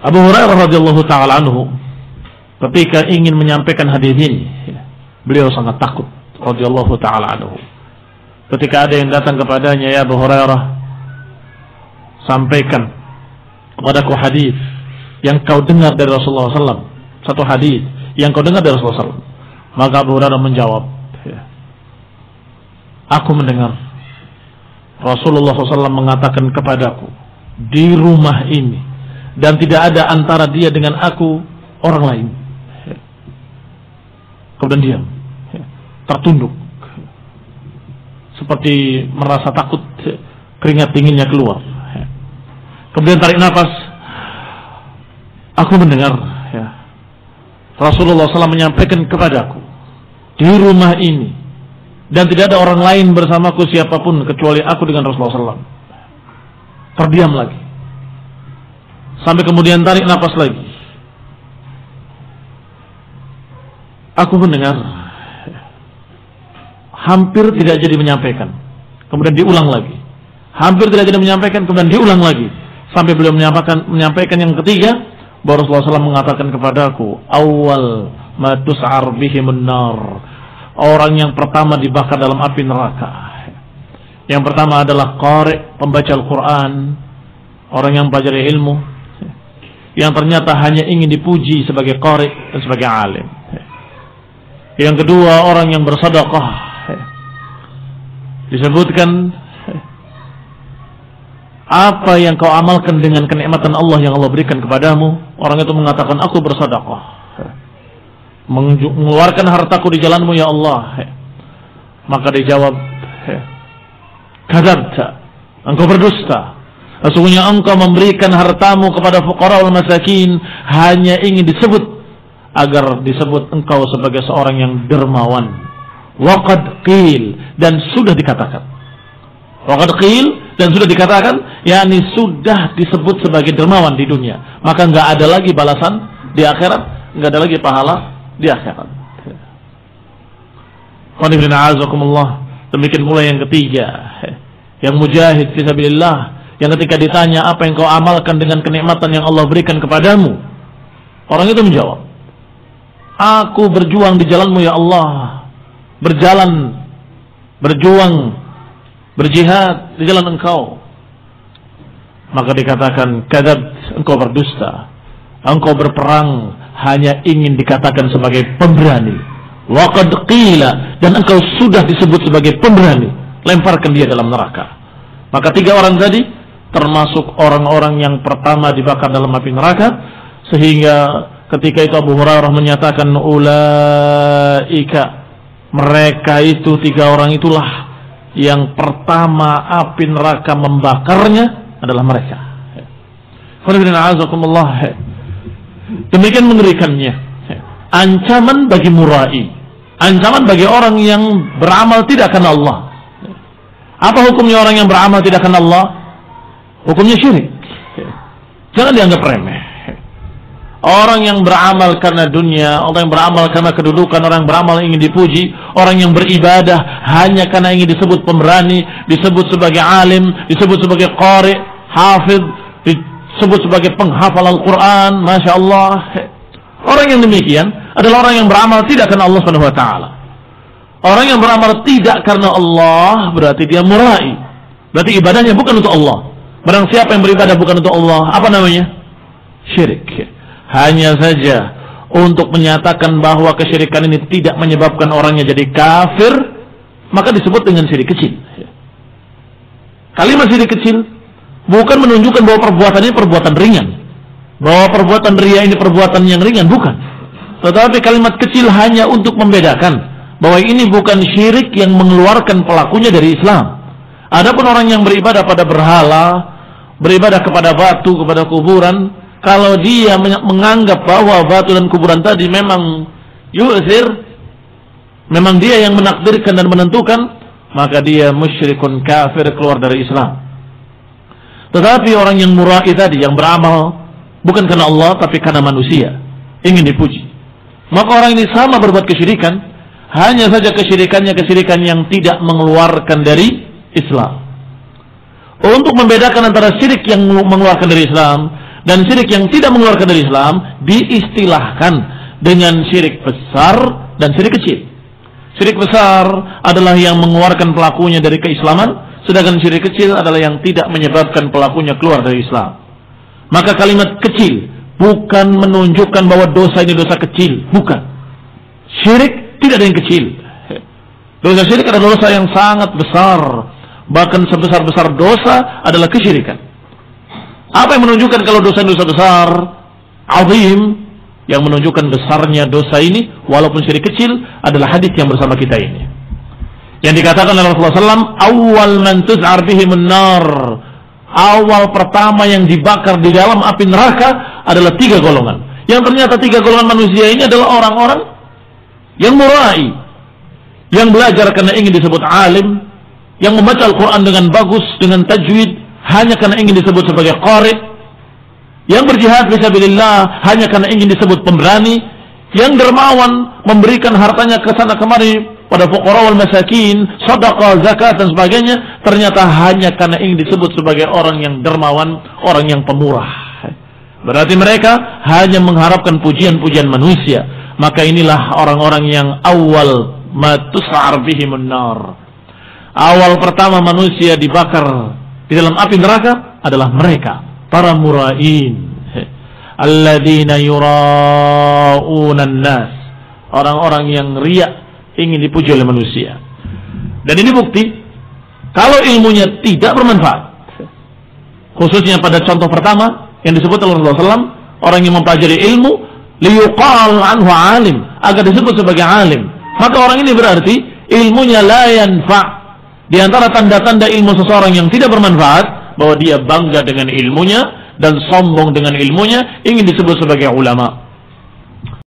Abu Hurairah radhiyallahu taala anhu ketika ingin menyampaikan hadis ini, beliau sangat takut radhiyallahu taala anhu. Ketika ada yang datang kepadanya, ya Abu Hurairah, sampaikan kepadaku hadis yang kau dengar dari Rasulullah SAW. Satu hadis yang kau dengar dari Rasulullah SAW. Maka Abu Hurairah menjawab, aku mendengar Rasulullah SAW mengatakan kepadaku di rumah ini, dan tidak ada antara dia dengan aku orang lain. Kemudian diam, tertunduk, seperti merasa takut, keringat dinginnya keluar. Kemudian tarik nafas. Aku mendengar Rasulullah SAW menyampaikan kepadaku di rumah ini, dan tidak ada orang lain bersamaku siapapun kecuali aku dengan Rasulullah SAW. Terdiam lagi, sampai kemudian tarik nafas lagi. Aku mendengar, hampir tidak jadi menyampaikan, kemudian diulang lagi. Hampir tidak jadi menyampaikan, kemudian diulang lagi, sampai beliau menyampaikan yang ketiga, bahwa Rasulullah SAW mengatakan kepadaku, awal ma tus'ar bihimun nar, orang yang pertama dibakar dalam api neraka. Yang pertama adalah qari', pembaca Al-Quran, orang yang belajar ilmu, yang ternyata hanya ingin dipuji sebagai qari' dan sebagai alim. Yang kedua, orang yang bersedekah. Disebutkan, apa yang kau amalkan dengan kenikmatan Allah yang Allah berikan kepadamu? Orang itu mengatakan, aku bersedekah, mengeluarkan hartaku di jalanmu ya Allah. Maka dijawab, kadzabta, engkau berdusta. Sesungguhnya engkau memberikan hartamu kepada fuqara wal masakin hanya ingin disebut, agar disebut engkau sebagai seorang yang dermawan. Waqad qil, dan sudah dikatakan. Waqad qil, dan sudah dikatakan, yakni sudah disebut sebagai dermawan di dunia. Maka enggak ada lagi balasan di akhirat, enggak ada lagi pahala di akhirat. Demikian pula yang ketiga, yang mujahid fisabilillah, yang ketika ditanya apa yang kau amalkan dengan kenikmatan yang Allah berikan kepadamu, orang itu menjawab, aku berjuang di jalanmu ya Allah, berjuang, berjihad di jalan engkau. Maka dikatakan, kadzab, engkau berdusta, engkau berperang hanya ingin dikatakan sebagai pemberani. Waqad qila, dan engkau sudah disebut sebagai pemberani, lemparkan dia dalam neraka. Maka tiga orang tadi termasuk orang-orang yang pertama dibakar dalam api neraka, sehingga ketika itu Abu Hurairah menyatakan, ulaika, mereka itu tiga orang itulah yang pertama api neraka membakarnya adalah mereka. Demikian mengerikannya ancaman bagi murai, ancaman bagi orang yang beramal tidak karena Allah. Apa hukumnya orang yang beramal tidak karena Allah? Hukumnya syirik. Jangan dianggap remeh. Orang yang beramal karena dunia, orang yang beramal karena kedudukan, orang yang beramal ingin dipuji, orang yang beribadah hanya karena ingin disebut pemberani, disebut sebagai alim, disebut sebagai qari, hafidh, disebut sebagai penghafal Al-Quran, Masya Allah. Orang yang demikian adalah orang yang beramal tidak karena Allah Subhanahu wa ta'ala. Orang yang beramal tidak karena Allah berarti dia murai, berarti ibadahnya bukan untuk Allah. Barang siapa yang beribadah bukan untuk Allah, apa namanya? Syirik. Hanya saja untuk menyatakan bahwa kesyirikan ini tidak menyebabkan orangnya jadi kafir, maka disebut dengan syirik kecil. Kalimat syirik kecil bukan menunjukkan bahwa perbuatan ini perbuatan ringan, bahwa perbuatan riya ini perbuatan yang ringan, bukan. Tetapi kalimat kecil hanya untuk membedakan bahwa ini bukan syirik yang mengeluarkan pelakunya dari Islam. Adapun orang yang beribadah pada berhala, beribadah kepada batu, kepada kuburan, kalau dia menganggap bahwa batu dan kuburan tadi memang yu'thir, memang dia yang menakdirkan dan menentukan, maka dia musyrikun kafir, keluar dari Islam. Tetapi orang yang murai tadi, yang beramal bukan karena Allah tapi karena manusia, ingin dipuji, maka orang ini sama berbuat kesyirikan, hanya saja kesyirikannya kesyirikan yang tidak mengeluarkan dari Islam. Untuk membedakan antara syirik yang mengeluarkan dari Islam Dan syirik yang tidak mengeluarkan dari Islam diistilahkan dengan syirik besar dan syirik kecil. Syirik besar adalah yang mengeluarkan pelakunya dari keislaman, sedangkan syirik kecil adalah yang tidak menyebabkan pelakunya keluar dari Islam. Maka kalimat kecil bukan menunjukkan bahwa dosa ini dosa kecil, bukan. Syirik tidak ada yang kecil. Dosa syirik adalah dosa yang sangat besar, bahkan sebesar-besar dosa adalah kesyirikan. Apa yang menunjukkan kalau dosa-dosa besar, azim, yang menunjukkan besarnya dosa ini, walaupun syirik kecil, adalah hadis yang bersama kita ini. Yang dikatakan oleh Rasulullah SAW, awal man tuz'ar bihimun nar, awal pertama yang dibakar di dalam api neraka adalah 3 golongan. Yang ternyata 3 golongan manusia ini adalah orang-orang yang murai, yang belajar karena ingin disebut alim, yang membaca Al-Quran dengan bagus, dengan tajwid, hanya karena ingin disebut sebagai qari, yang berjihad fisabilillah hanya karena ingin disebut pemberani, yang dermawan memberikan hartanya ke sana kemari pada fuqara wal masakin, sedekah, zakat dan sebagainya, ternyata hanya karena ingin disebut sebagai orang yang dermawan, orang yang pemurah. Berarti mereka hanya mengharapkan pujian-pujian manusia. Maka inilah orang-orang yang awal ma tus'ar bihimun nar. Awal pertama manusia dibakar di dalam api neraka adalah mereka, para mura'in, alladzina yura'una an-nas, orang-orang yang riya, ingin dipuji oleh manusia. Dan ini bukti kalau ilmunya tidak bermanfaat, khususnya pada contoh pertama yang disebut oleh Rasulullah SAW, orang yang mempelajari ilmu liyuqal anhu alim, agar disebut sebagai alim, maka orang ini berarti ilmunya la yanfa'. Di antara tanda-tanda ilmu seseorang yang tidak bermanfaat, bahwa dia bangga dengan ilmunya dan sombong dengan ilmunya, ingin disebut sebagai ulama.